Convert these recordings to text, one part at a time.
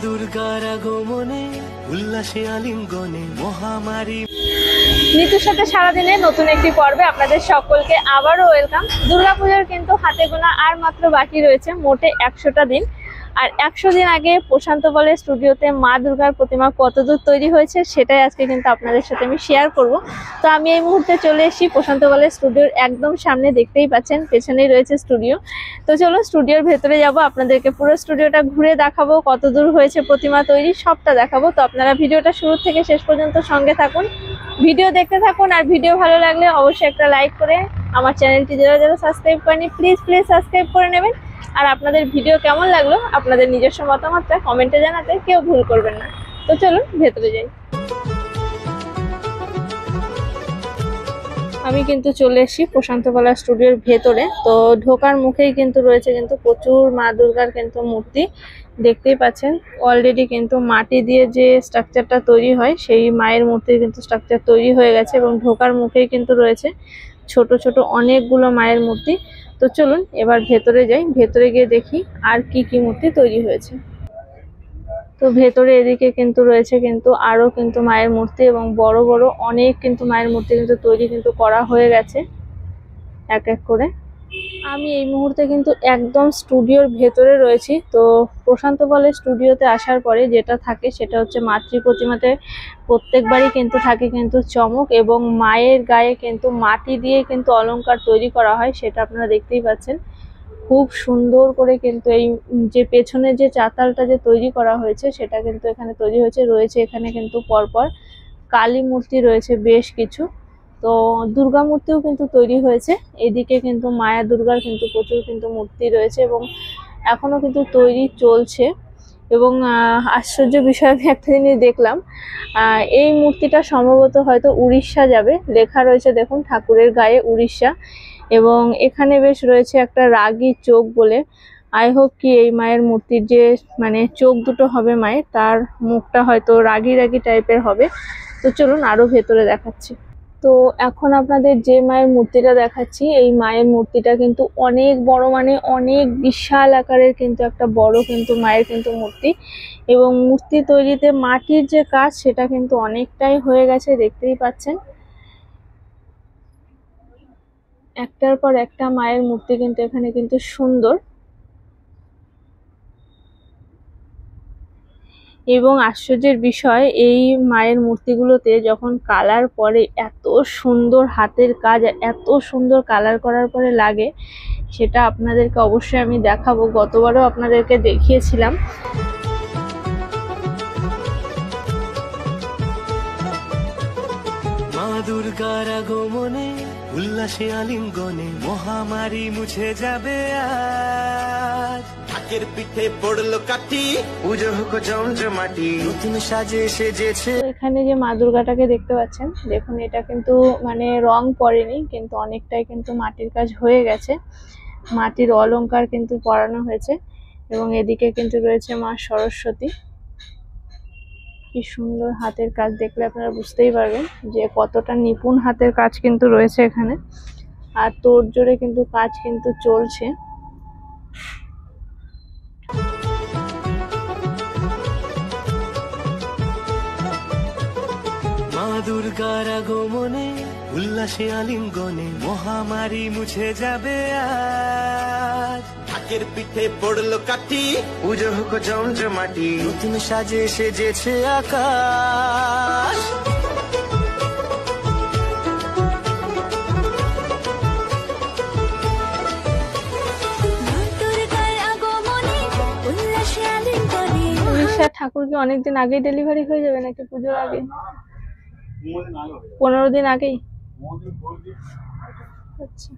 দুর্গার আগমনে উল্লাসে আলিঙ্গনে মহামারী। নিতুর সাথে সারাদিনে নতুন একটি পর্বে আপনাদের সকলকে আবারও ওয়েলকাম। দুর্গাপূজার কিন্তু হাতে গোনা আর মাত্র বাকি রয়েছে মোটে 100টা দিন। আর 100 দিন আগে প্রশান্ত বলের স্টুডিওতে মা দুর্গার প্রতিমা কতদূর তৈরি হয়েছে সেটাই আজকে কিন্তু আপনাদের সাথে আমি শেয়ার করব। তো আমি এই মুহূর্তে চলে এসেছি প্রশান্ত বলের স্টুডিওর একদম সামনে, দেখতেই পাচ্ছেন পেছনেই রয়েছে স্টুডিও। তো চলো স্টুডিওর ভেতরে যাব, আপনাদেরকে পুরো স্টুডিওটা ঘুরে দেখাবো, কতদূর হয়েছে প্রতিমা তৈরি সবটা দেখাবো। তো আপনারা ভিডিওটা শুরু থেকে শেষ পর্যন্ত সঙ্গে থাকুন, ভিডিও দেখতে থাকুন। আর ভিডিও ভালো লাগলে অবশ্যই একটা লাইক করে আমার চ্যানেলটি যারা যারা সাবস্ক্রাইব করেনি প্লিজ সাবস্ক্রাইব করে নেবেন। আর আপনাদের ভিডিও কেমন লাগলো আপনাদের নিজস্ব মতামতটা কমেন্টে জানাতে কেউ ভুল করবেন না। তো চলুন ভেতরে যাই। আমি কিন্তু চলে এসেছি প্রশান্ত বলা স্টুডিওর ভেতরে। তো ঢোকার মুখেই কিন্তু রয়েছে কিন্তু প্রচুর মা দুর্গার কিন্তু মূর্তি, দেখতেই পাচ্ছেন। অলরেডি কিন্তু মাটি দিয়ে যে স্ট্রাকচারটা তৈরি হয় সেই মায়ের মূর্তির কিন্তু স্ট্রাকচার তৈরি হয়ে গেছে এবং ঢোকার মুখেই কিন্তু রয়েছে ছোট ছোট অনেকগুলো মায়ের মূর্তি। তো চলুন এবার ভেতরে যাই, ভেতরে গিয়ে দেখি আর কি কি মূর্তি তৈরি হয়েছে। তো ভেতরে এদিকে কিন্তু রয়েছে কিন্তু আরো কিন্তু মায়ের মূর্তি এবং বড় বড় অনেক কিন্তু মায়ের মূর্তি কিন্তু তৈরি কিন্তু করা হয়ে গেছে এক এক করে। আমি এই মুহূর্তে কিন্তু একদম স্টুডিওর ভেতরে রয়েছি। তো প্রশান্ত বলের স্টুডিওতে আসার পরে যেটা থাকে সেটা হচ্ছে মাতৃ প্রতিমাতে প্রত্যেকবারই কিন্তু থাকে কিন্তু চমক, এবং মায়ের গায়ে কিন্তু মাটি দিয়ে কিন্তু অলংকার তৈরি করা হয়, সেটা আপনারা দেখতেই পাচ্ছেন। খুব সুন্দর করে কিন্তু এই যে পেছনে যে চাতালটা যে তৈরি করা হয়েছে সেটা কিন্তু এখানে তৈরি হয়েছে। রয়েছে এখানে কিন্তু পরপর কালী মূর্তি রয়েছে বেশ কিছু, তো দুর্গা মূর্তিও কিন্তু তৈরি হয়েছে। এদিকে কিন্তু মায়া দুর্গার কিন্তু প্রচুর কিন্তু মূর্তি রয়েছে এবং এখনো কিন্তু তৈরি চলছে। এবং আশ্চর্য বিষয় আমি একটা জিনিস দেখলাম, এই মূর্তিটা সম্ভবত হয়তো উড়িষ্যা যাবে, লেখা রয়েছে দেখুন ঠাকুরের গায়ে উড়িষ্যা। এবং এখানে বেশ রয়েছে একটা রাগী চোখ বলে। আই হোপ কি এই মায়ের মূর্তির যে মানে চোখ দুটো হবে মায়ের, তার মুখটা হয়তো রাগী রাগী টাইপের হবে। তো চলুন আরো ভেতরে দেখাচ্ছি। তো এখন আপনাদের যে মায়ের মূর্তিটা দেখাচ্ছি এই মায়ের মূর্তিটা কিন্তু অনেক বড়, মানে অনেক বিশাল আকারের কিন্তু একটা বড় কিন্তু মায়ের কিন্তু মূর্তি। এবং মূর্তি তৈরিতে মাটির যে কাজ সেটা কিন্তু অনেকটাই হয়ে গেছে, দেখতেই পাচ্ছেন। একটার পর একটা মায়ের মূর্তি কিন্তু এখানে কিন্তু সুন্দর। এবং আশ্চর্যের বিষয় এই মায়ের মূর্তিগুলোতে যখন কালার পরে এত সুন্দর হাতের কাজ, এত সুন্দর কালার করার পরে লাগে, সেটা আপনাদেরকে অবশ্যই আমি দেখাবো। গতবারও আপনাদেরকে দেখিয়েছিলাম। মা দুর্গার আগমনে উল্লাসে আলিঙ্গনে মহামারী মুছে যাবে আজ। ঢাকের পিঠে পড়লো কাঠি, পুজো হোক জমজমাটি, নতুন সাজে সেজেছে। এখানে যে মা দুর্গাটাকে দেখতে পাচ্ছেন দেখুন, এটা কিন্তু মানে রং পড়েনি, কিন্তু অনেকটাই কিন্তু মাটির কাজ হয়ে গেছে, মাটির অলংকার কিন্তু পরানো হয়েছে। এবং এদিকে কিন্তু রয়েছে মা সরস্বতী। কি সুন্দর হাতের কাজ, দেখলে আপনারা বুঝতেই পারবেন যে কতটা নিপুণ হাতের কাজ কিন্তু রয়েছে এখানে। আর তোড়জোড়ে কিন্তু কাজ কিন্তু চলছে। মা দুর্গার আগমনে উল্লাসে আলিঙ্গনে মহামারী মুছে যাবে আজ। ঢাকের পিঠে পড়লো কাঠি, পুজো হোক জমজমাটি, নতুন সাজে সেজেছে আকাশ। উড়িষ্যার ঠাকুর কি অনেকদিন আগেই ডেলিভারি হয়ে যাবে নাকি পুজোর আগে? 15 দিন আগেই। আচ্ছা,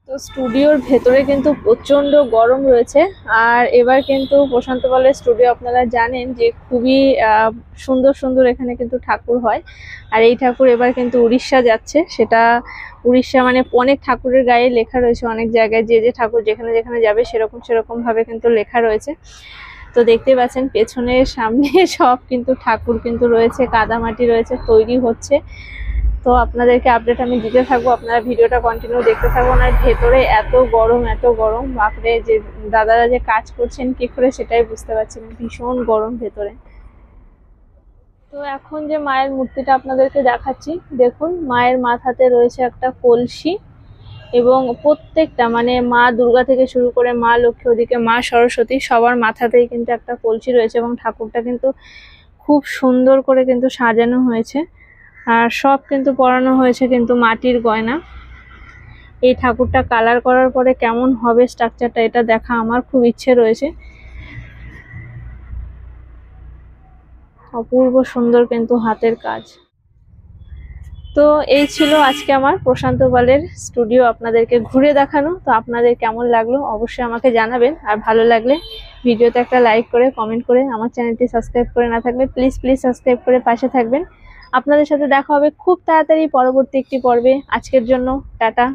তো স্টুডিওর ভেতরে কিন্তু প্রচন্ড গরম রয়েছে। আর এবার কিন্তু প্রশান্ত বলের স্টুডিও আপনারা জানেন যে খুবই সুন্দর সুন্দর এখানে কিন্তু ঠাকুর হয়। আর এই ঠাকুর এবার কিন্তু উড়িষ্যা যাচ্ছে, সেটা উড়িষ্যা মানে অনেক ঠাকুরের গায়ে লেখা রয়েছে, অনেক জায়গায় যে যে ঠাকুর যেখানে যেখানে যাবে সেরকম সেরকম ভাবে কিন্তু লেখা রয়েছে। তো দেখতে পাচ্ছেন পেছনে সামনে সব কিন্তু ঠাকুর কিন্তু রয়েছে, কাদামাটি রয়েছে, তৈরি হচ্ছে। তো আপনাদেরকে আপডেট আমি দিতে থাকবো, আপনারা ভিডিওটা কন্টিনিউ দেখতে থাকুন। আর ভেতরে এত গরম বাপরে, যে দাদারা যে কাজ করছেন কি করে সেটাই বুঝতে পারছি না, ভীষণ গরম ভেতরে। তো এখন যে মায়ের মূর্তিটা আপনাদেরকে দেখাচ্ছি, দেখুন মায়ের মাথাতে রয়েছে একটা কলসি, এবং প্রত্যেকটা মানে মা দুর্গা থেকে শুরু করে মা লক্ষ্মী, ওদিকে মা সরস্বতী, সবার মাথাতেই কিন্তু একটা কলসি রয়েছে। এবং ঠাকুরটা কিন্তু খুব সুন্দর করে কিন্তু সাজানো হয়েছে, আর সব কিন্তু পরানো হয়েছে কিন্তু মাটির গয়না। এই ঠাকুরটা কালার করার পরে কেমন হবে স্ট্রাকচারটা, এটা দেখা আমার খুব ইচ্ছে রয়েছে। অপূর্ব সুন্দর কিন্তু হাতের কাজ। তো এই ছিল আজকে আমার প্রশান্ত পালের স্টুডিও আপনাদেরকে ঘুরে দেখানো। তো আপনাদের কেমন লাগলো অবশ্যই আমাকে জানাবেন, আর ভালো লাগলে ভিডিওতে একটা লাইক করে কমেন্ট করে, আমার চ্যানেলটি সাবস্ক্রাইব করে না থাকলে প্লিজ সাবস্ক্রাইব করে পাশে থাকবেন। আপনাদের সাথে দেখা হবে খুব তাড়াতাড়ি পরবর্তী একটি পর্বে। আজকের জন্য টাটা।